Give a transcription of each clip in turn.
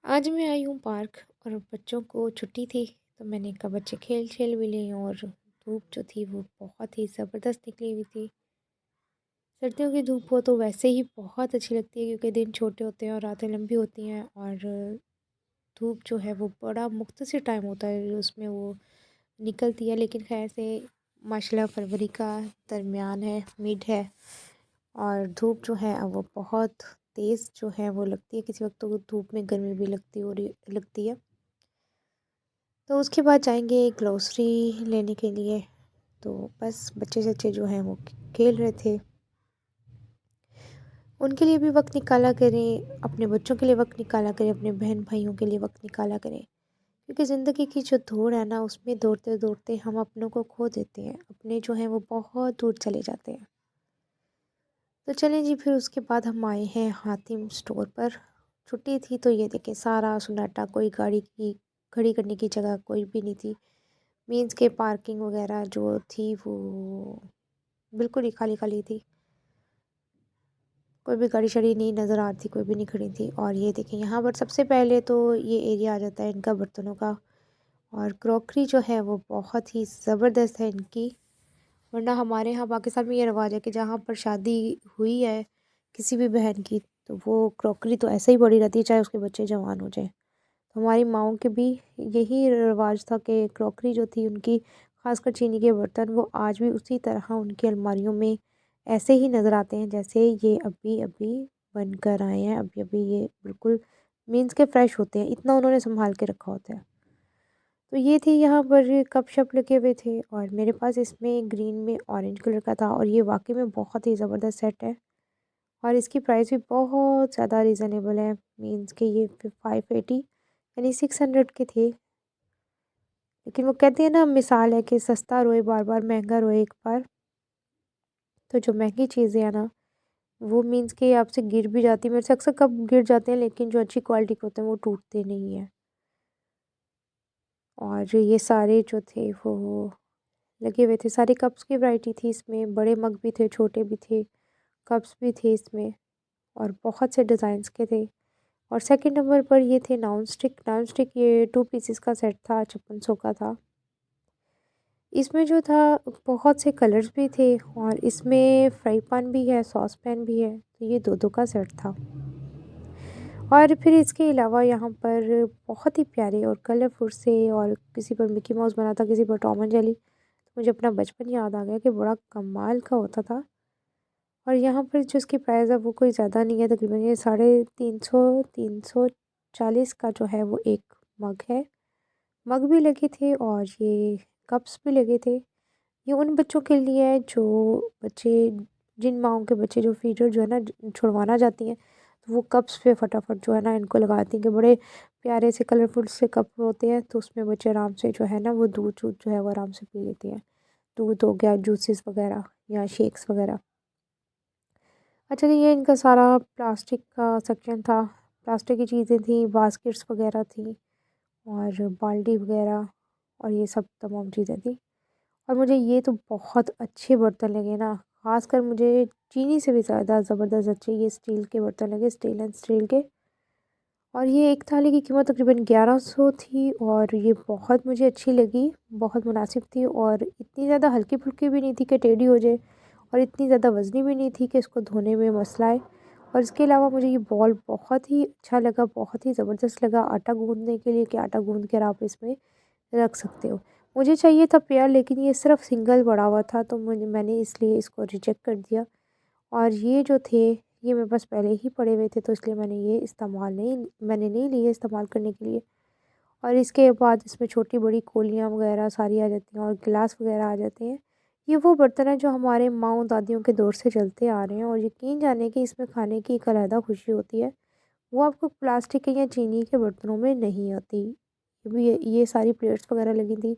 आज मैं आई हूँ पार्क और बच्चों को छुट्टी थी। तो मैंने कहा बच्चे खेल खेल भी लें। और धूप जो थी वो बहुत ही ज़बरदस्त निकली हुई थी। सर्दियों की धूप हो तो वैसे ही बहुत अच्छी लगती है क्योंकि दिन छोटे होते हैं और रातें लंबी होती हैं। और धूप जो है वो बड़ा मुख्तसर टाइम होता है उसमें वो निकलती है। लेकिन खैर से माशाल्लाह फरवरी का दरमियान है, मिड है। और धूप जो है अब वो बहुत तेज़ जो है वो लगती है। किसी वक्त तो धूप में गर्मी भी लगती है। तो उसके बाद जाएंगे ग्रोसरी लेने के लिए। तो बस बच्चे-सच्चे जो हैं वो खेल रहे थे। उनके लिए भी वक़्त निकाला करें, अपने बच्चों के लिए वक़्त निकाला करें, अपने बहन-भाइयों के लिए वक़्त निकाला करें। क्योंकि ज़िंदगी की जो दौड़ है ना उसमें दौड़ते-दौड़ते हम अपनों को खो देते हैं। अपने जो हैं वो बहुत दूर चले जाते हैं। तो चलें जी, फिर उसके बाद हम आए हैं हातिम स्टोर पर। छुट्टी थी तो ये देखिए सारा सन्नाटा, कोई गाड़ी की खड़ी करने की जगह कोई भी नहीं थी। मीन्स के पार्किंग वगैरह जो थी वो बिल्कुल ही खाली-खाली थी। कोई भी गाड़ी-शाड़ी नहीं नज़र आ रही थी, कोई भी नहीं खड़ी थी। और ये देखिए यहाँ पर सबसे पहले तो ये एरिया आ जाता है इनका बर्तनों का। और क्रॉकरी जो है वो बहुत ही ज़बरदस्त है इनकी। वरना हमारे यहाँ पाकिस्तान में ये रिवाज है कि जहाँ पर शादी हुई है किसी भी बहन की, तो वो क्रॉकरी तो ऐसे ही पड़ी रहती है चाहे उसके बच्चे जवान हो जाएँ। तो हमारी माँओं के भी यही रिवाज था कि क्रॉकरी जो थी उनकी, ख़ासकर चीनी के बर्तन, वो आज भी उसी तरह उनकी अलमारियों में ऐसे ही नज़र आते हैं जैसे ये अभी-अभी बनकर आए हैं। अभी-अभी ये बिल्कुल मीन्स के फ्रेश होते हैं, इतना उन्होंने सँभाल के रखा होता है। तो ये थी यहाँ पर कप-शप लगे हुए थे और मेरे पास इसमें ग्रीन में ऑरेंज कलर का था। और ये वाक़ई में बहुत ही ज़बरदस्त सेट है। और इसकी प्राइस भी बहुत ज़्यादा रीज़नेबल है। मीन्स के ये 580 यानी 600 के थे। लेकिन वो कहते हैं ना, मिसाल है कि सस्ता रोए बार बार, महंगा रोए एक बार। तो जो महंगी चीज़ें हैं ना वो मीन्स के आपसे गिर भी जाती, मेरे से अक्सर कप गिर जाते हैं, लेकिन जो अच्छी क्वालिटी के होते हैं वो टूटते नहीं हैं। और ये सारे जो थे वो लगे हुए थे। सारे कप्स की वैरायटी थी इसमें, बड़े मग भी थे, छोटे भी थे, कप्स भी थे इसमें। और बहुत से डिज़ाइंस के थे। और सेकंड नंबर पर ये थे नॉन स्टिक। नॉन स्टिक ये 2 पीसेस का सेट था, 5500 का था। इसमें जो था बहुत से कलर्स भी थे। और इसमें फ्राई पैन भी है, सॉस पैन भी है। तो ये 2-2 का सेट था। और फिर इसके अलावा यहाँ पर बहुत ही प्यारे और कलरफुल से, और किसी पर मिकी माउस बना था, किसी पर टॉम एंड जेरी। तो मुझे अपना बचपन याद आ गया कि बड़ा कमाल का होता था। और यहाँ पर जो इसकी प्राइस है वो कोई ज़्यादा नहीं है, तकरीबन ये 350 340 का जो है वो एक मग है। मग भी लगे थे और ये कप्स भी लगे थे। ये उन बच्चों के लिए है जो बच्चे, जिन माँओं के बच्चे जो फीडर जो है ना छुड़वाना जाती हैं, तो वो कप्स पे फटाफट जो है ना इनको लगाती हैं कि बड़े प्यारे से कलरफुल से कप होते हैं। तो उसमें बच्चे आराम से जो है ना वो दूध-वूध जो है वो आराम से पी लेते हैं। दूध हो गया, जूसेस वगैरह या शेक्स वगैरह। अच्छा जी, ये इनका सारा प्लास्टिक का सेक्शन था। प्लास्टिक की चीज़ें थी, बास्केट्स वगैरह थी और बाल्टी वगैरह, और ये सब तमाम चीज़ें थी। और मुझे ये तो बहुत अच्छे बर्तन लगे ना, ख़ासकर मुझे चीनी से भी ज़्यादा ज़बरदस्त अच्छे ये स्टील के बर्तन लगे, स्टेनलेस स्टील के। और ये एक थाली की कीमत तकरीबन 1100 थी। और ये बहुत मुझे अच्छी लगी, बहुत मुनासिब थी। और इतनी ज़्यादा हल्की-फुल्की भी नहीं थी कि टेढ़ी हो जाए, और इतनी ज़्यादा वज़नी भी नहीं थी कि इसको धोने में मसला आए। और इसके अलावा मुझे ये बॉल बहुत ही अच्छा लगा, बहुत ही ज़बरदस्त लगा आटा गूँथने के लिए, कि आटा गूँथ कर आप इसमें रख सकते हो। मुझे चाहिए था पेयर, लेकिन ये सिर्फ़ सिंगल पड़ा हुआ था, तो मैंने इसलिए इसको रिजेक्ट कर दिया। और ये जो थे ये मेरे पास पहले ही पड़े हुए थे, तो इसलिए मैंने नहीं लिए इस्तेमाल करने के लिए। और इसके बाद इसमें छोटी-बड़ी कोलियाँ वगैरह सारी आ जाती हैं और गिलास वगैरह आ जाते हैं। ये वो बर्तन हैं जो हमारे माँओं दादियों के दौर से चलते आ रहे हैं, और यकीन जानिए कि इसमें खाने की एक अलहदा खुशी होती है। वो आपको प्लास्टिक के या चीनी के बर्तनों में नहीं आती। ये सारी प्लेट्स वगैरह लगी थी,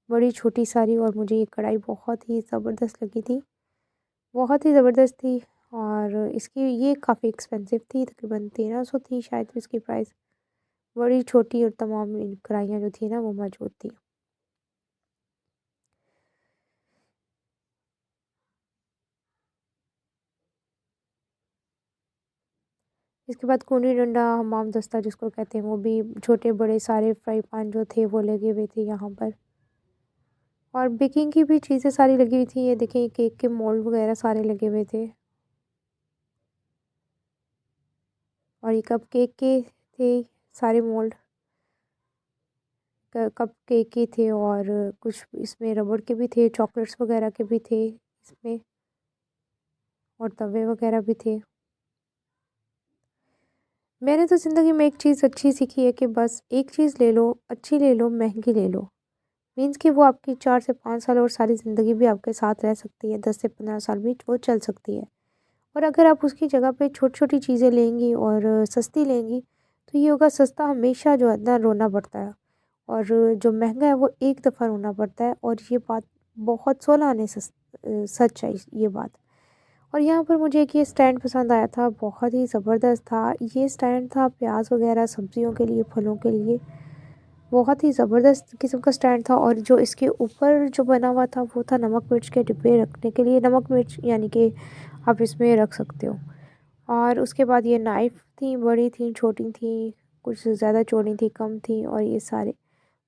बड़ी छोटी सारी। और मुझे ये कढ़ाई बहुत ही ज़बरदस्त लगी थी, बहुत ही ज़बरदस्त थी। और इसकी ये काफ़ी एक्सपेंसिव थी, तकरीबन 1300 थी शायद इसकी प्राइस। बड़ी छोटी और तमाम कढ़ाइयाँ जो थी ना वो मौजूद थी। इसके बाद कूनी डंडा, हमाम दस्ता जिसको कहते हैं, वो भी छोटे बड़े सारे फ्राई पैन जो थे वो लगे हुए थे यहाँ पर। और बेकिंग की भी चीज़ें सारी लगी हुई थी। ये देखिए केक के मोल्ड वगैरह सारे लगे हुए थे। और ये कप केक के थे सारे मोल्ड, कप केक के थे। और कुछ इसमें रबड़ के भी थे, चॉकलेट्स वगैरह के भी थे इसमें, और तवे वगैरह भी थे। मैंने तो ज़िंदगी में एक चीज़ अच्छी सीखी है कि बस एक चीज़ ले लो, अच्छी ले लो, महंगी ले लो। मीन्स कि वो आपकी 4 से 5 साल और सारी ज़िंदगी भी आपके साथ रह सकती है, 10 से 15 साल भी वो चल सकती है। और अगर आप उसकी जगह पे छोटी-छोटी चीज़ें लेंगी और सस्ती लेंगी, तो ये होगा, सस्ता हमेशा जो है ना रोना पड़ता है, और जो महँगा है वो एक दफ़ा रोना पड़ता है। और ये बात बहुत 16 आने सच है ये बात। और यहाँ पर मुझे एक ये स्टैंड पसंद आया था, बहुत ही ज़बरदस्त था। ये स्टैंड था प्याज़ वगैरह सब्जियों के लिए, फलों के लिए। बहुत ही ज़बरदस्त किस्म का स्टैंड था। और जो इसके ऊपर जो बना हुआ था वो था नमक मिर्च के डिब्बे रखने के लिए, नमक मिर्च यानी कि आप इसमें रख सकते हो। और उसके बाद ये नाइफ़ थी, बड़ी थी, छोटी थी, कुछ ज़्यादा चौड़ी थी, कम थी। और ये सारे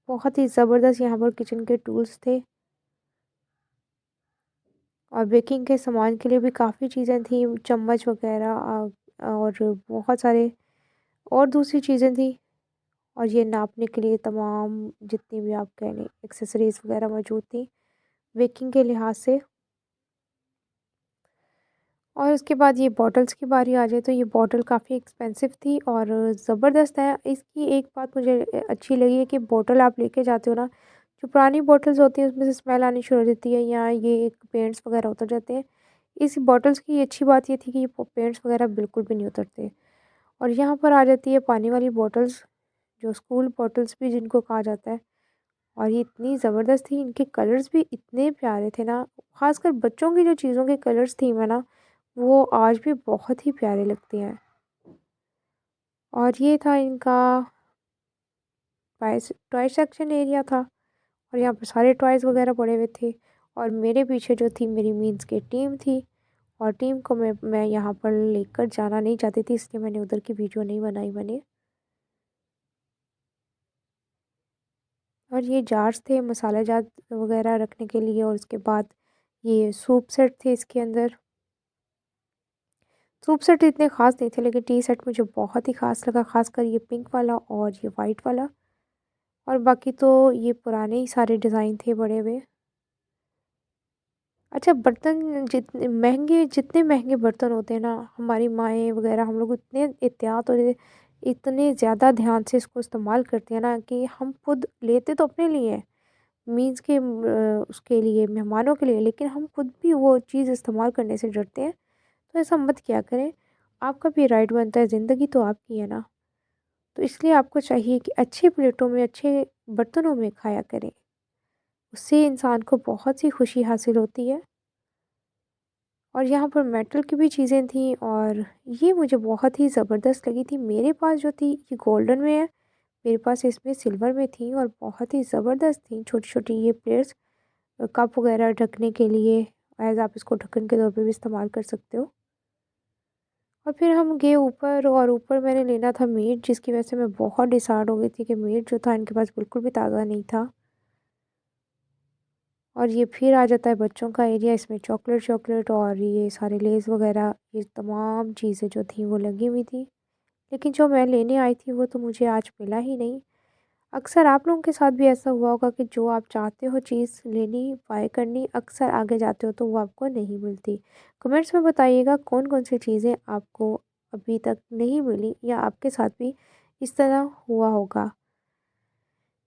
बहुत ही ज़बरदस्त यहाँ पर किचन के टूल्स थे। और बेकिंग के सामान के लिए भी काफ़ी चीज़ें थी, चम्मच वगैरह और बहुत सारे और दूसरी चीज़ें थी। और ये नापने के लिए तमाम जितनी भी आप कह लें एक्सेसरीज़ वगैरह मौजूद थी बेकिंग के लिहाज से। और उसके बाद ये बॉटल्स की बारी आ जाए तो ये बॉटल काफ़ी एक्सपेंसिव थी और ज़बरदस्त है। इसकी एक बात मुझे अच्छी लगी है कि बॉटल आप लेके जाते हो ना, जो पुरानी बॉटल्स होती हैं उसमें से स्मेल आनी शुरू हो जाती है, या ये पेंट्स वगैरह उतर जाते हैं। इस बॉटल्स की अच्छी बात ये थी कि ये पेंट्स वगैरह बिल्कुल भी नहीं उतरते। और यहाँ पर आ जाती है पानी वाली बॉटल्स, जो स्कूल बॉटल्स भी जिनको कहा जाता है। और ये इतनी ज़बरदस्त थी, इनके कलर्स भी इतने प्यारे थे ना, ख़ासकर बच्चों की जो चीज़ों के कलर्स थी मैं ना, वो आज भी बहुत ही प्यारे लगते हैं। और ये था इनका टॉय सेक्शन एरिया था, और यहाँ पर सारे टॉयज़ वगैरह पड़े हुए थे। और मेरे पीछे जो थी मेरी मीन्स की टीम थी, और टीम को मैं यहाँ पर लेकर जाना नहीं चाहती थी, इसलिए मैंने उधर की वीडियो नहीं बनाई मैंने। और ये जार्स थे मसाला जात वगैरह रखने के लिए। और उसके बाद ये सूप सेट थे इसके अंदर। सूप सेट इतने ख़ास नहीं थे, लेकिन टी सेट मुझे बहुत ही ख़ास लगा, ख़ासकर ये पिंक वाला और ये वाइट वाला। और बाकी तो ये पुराने ही सारे डिज़ाइन थे बड़े हुए। अच्छा, बर्तन जितने महँगे बर्तन होते हैं ना, हमारी माएँ वग़ैरह हम लोग इतने एहतियात और इतने ज़्यादा ध्यान से इसको इस्तेमाल करते हैं ना, कि हम खुद लेते तो अपने लिए हैं, मीन्स के उसके लिए, मेहमानों के लिए, लेकिन हम खुद भी वो चीज़ इस्तेमाल करने से डरते हैं। तो ऐसा मत किया करें। आपका भी राइट बनता है, ज़िंदगी तो आपकी है ना। तो इसलिए आपको चाहिए कि अच्छी प्लेटों में, अच्छे बर्तनों में खाया करें। उससे इंसान को बहुत सी खुशी हासिल होती है। और यहाँ पर मेटल की भी चीज़ें थी, और ये मुझे बहुत ही ज़बरदस्त लगी थी। मेरे पास जो थी ये गोल्डन में है, मेरे पास इसमें सिल्वर में थी, और बहुत ही ज़बरदस्त थी। छोटी-छोटी ये प्लेट्स, कप वगैरह ढकने के लिए, एज़ आप इसको ढक्कन के तौर पे भी इस्तेमाल कर सकते हो। और फिर हम गए ऊपर, और ऊपर मैंने लेना था मीट, जिसकी वजह से मैं बहुत डिसहार्ट हो गई थी कि मीट जो था इनके पास बिल्कुल भी ताज़ा नहीं था। और ये फिर आ जाता है बच्चों का एरिया, इसमें चॉकलेट चॉकलेट और ये सारे लेज़ वगैरह, ये तमाम चीज़ें जो थी वो लगी हुई थी। लेकिन जो मैं लेने आई थी वो तो मुझे आज मिला ही नहीं। अक्सर आप लोगों के साथ भी ऐसा हुआ होगा कि जो आप चाहते हो चीज़ लेनी, बाय करनी, अक्सर आगे जाते हो तो वो आपको नहीं मिलती। कमेंट्स में बताइएगा कौन-कौन सी चीज़ें आपको अभी तक नहीं मिली, या आपके साथ भी इस तरह हुआ होगा।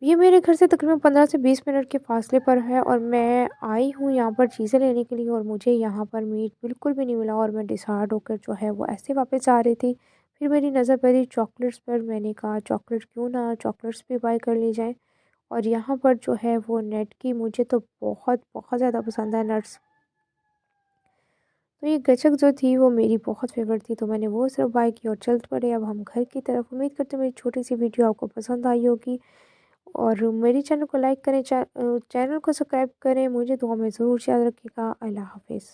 ये मेरे घर से तकरीबन 15 से 20 मिनट के फ़ासले पर है, और मैं आई हूँ यहाँ पर चीज़ें लेने के लिए, और मुझे यहाँ पर मीट बिल्कुल भी नहीं मिला, और मैं डिसहार्ट होकर जो है वो ऐसे वापस आ रही थी। फिर मेरी नज़र पड़ी चॉकलेट्स पर, मैंने कहा चॉकलेट क्यों ना चॉकलेट्स भी बाय कर ली जाए। और यहाँ पर जो है वो नेट की मुझे तो बहुत बहुत ज़्यादा पसंद है नट्स। तो ये गचक जो थी वो मेरी बहुत फ़ेवरेट थी, तो मैंने वो सिर्फ बाय की और चल पड़े अब हम घर की तरफ। उम्मीद करते हैं मेरी छोटी सी वीडियो आपको पसंद आई होगी, और मेरे चैनल को लाइक करें, चैनल को सब्सक्राइब करें। मुझे दुआ में ज़रूर याद रखिएगा। अल्लाह हाफ़िज़।